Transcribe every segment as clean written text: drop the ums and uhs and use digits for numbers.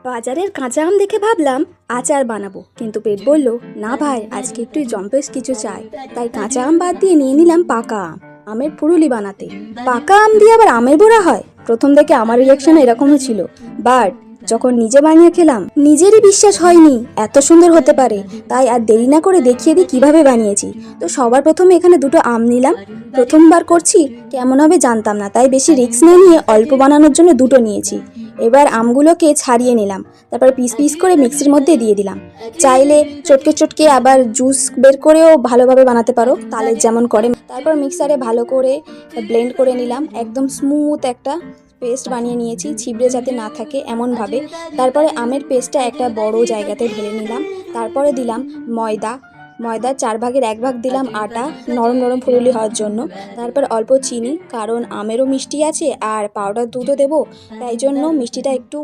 বাজারের কাঁচা আম দেখে ভাবলাম আচার বানাবো, কিন্তু পেট বলল না ভাই, আজকে একটু জম্পেস কিছু চাই। তাই কাঁচা আম বাদ দিয়ে নিয়ে নিলাম পাকা আম, আমের ফুরুলি বানাতে। পাকা আম দিয়ে আবার আমের বড়া হয়? প্রথম থেকে আমার রিয়াকশন এরকমই ছিল, বাট যখন নিজে বানিয়ে খেলাম নিজেরই বিশ্বাস হয়নি এত সুন্দর হতে পারে। তাই আর দেরি না করে দেখিয়ে দিই কিভাবে বানিয়েছি। তো সবার প্রথমে এখানে দুটো আম নিলাম। প্রথমবার করছি, কেমন হবে জানতাম না, তাই বেশি রিস্ক না নিয়ে অল্প বানানোর জন্য দুটো নিয়েছি। এবার আমগুলোকে ছাড়িয়ে নিলাম, তারপর পিস পিস করে মিক্সির মধ্যে দিয়ে দিলাম। চাইলে চটকে চটকে আবার জুস বের করেও ভালোভাবে বানাতে পারো, তালের যেমন করে। তারপর মিক্সারে ভালো করে ব্লেন্ড করে নিলাম, একদম স্মুথ একটা পেস্ট বানিয়ে নিয়েছি, ছিবড়ে যাতে না থাকে এমনভাবে। তারপরে আমের পেস্টটা একটা বড় জায়গাতে ঢেলে নিলাম। তারপরে দিলাম ময়দার 1/4 দিলাম আটা, নরম নরম ফুলুলি হওয়ার জন্য। তারপর অল্প চিনি, কারণ আমেরও মিষ্টি আছে আর পাউডার দুধও দেবো, তাই জন্য মিষ্টিটা একটু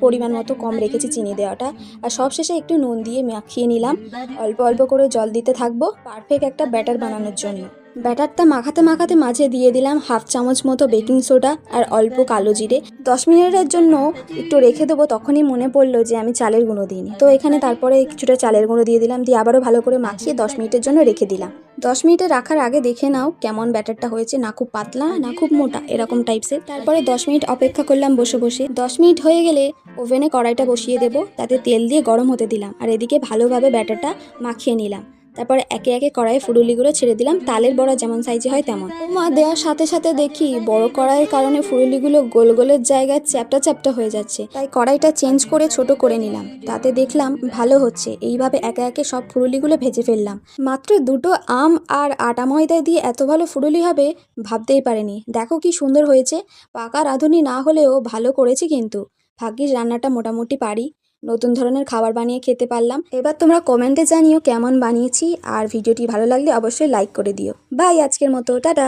পরিমাণ মতো কম রেখেছি চিনি দেওয়াটা। আর সবশেষে একটু নুন দিয়ে মাখিয়ে নিলাম। অল্প অল্প করে জল দিতে থাকবো পারফেক্ট একটা ব্যাটার বানানোর জন্য। ব্যাটারটা মাখাতে মাখাতে মাঝে দিয়ে দিলাম 1/2 চামচ মতো বেকিং সোডা আর অল্প কালো জিরে। 10 মিনিটের জন্য একটু রেখে দেবো। তখনই মনে পড়লো যে আমি চালের গুঁড়ো দিইনি, তো এখানে তারপরে কিছুটা চালের গুঁড়ো দিয়ে দিলাম, দিয়ে আবারও ভালো করে মাখিয়ে 10 মিনিটের জন্য রেখে দিলাম। 10 মিনিটে রাখার আগে দেখে নাও কেমন ব্যাটারটা হয়েছে, না খুব পাতলা না খুব মোটা, এরকম টাইপসের। তারপরে 10 মিনিট অপেক্ষা করলাম বসে বসে। 10 মিনিট হয়ে গেলে ওভেনে কড়াইটা বসিয়ে দেবো, তাতে তেল দিয়ে গরম হতে দিলাম, আর এদিকে ভালোভাবে ব্যাটারটা মাখিয়ে নিলাম। তারপরে একে একে কড়াইয়ে ফুরুলিগুলো ছেড়ে দিলাম, তালের বড়া যেমন সাইজে হয় তেমন। মা দেওয়ার সাথে সাথে দেখি বড় কড়াইয়ের কারণে ফুরুলিগুলো গোল গোলের জায়গায় চ্যাপটা চ্যাপটা হয়ে যাচ্ছে, তাই কড়াইটা চেঞ্জ করে ছোট করে নিলাম। তাতে দেখলাম ভালো হচ্ছে। এইভাবে একে একে সব ফুরুলিগুলো ভেজে ফেললাম। মাত্র দুটো আম আর আটা ময়দা দিয়ে এত ভালো ফুরুলি হবে ভাবতেই পারিনি। দেখো কি সুন্দর হয়েছে। পাকা রাঁধুনি না হলেও ভালো করেছি, কিন্তু ভাগ্যিস রান্নাটা মোটামুটি পারি। নতুন ধরনের খাবার বানিয়ে খেতে পারলাম। এবার তোমরা কমেন্টে জানিও কেমন বানিয়েছি, আর ভিডিওটি ভালো লাগলে অবশ্যই লাইক করে দিও। বাই, আজকের মতো টাটা।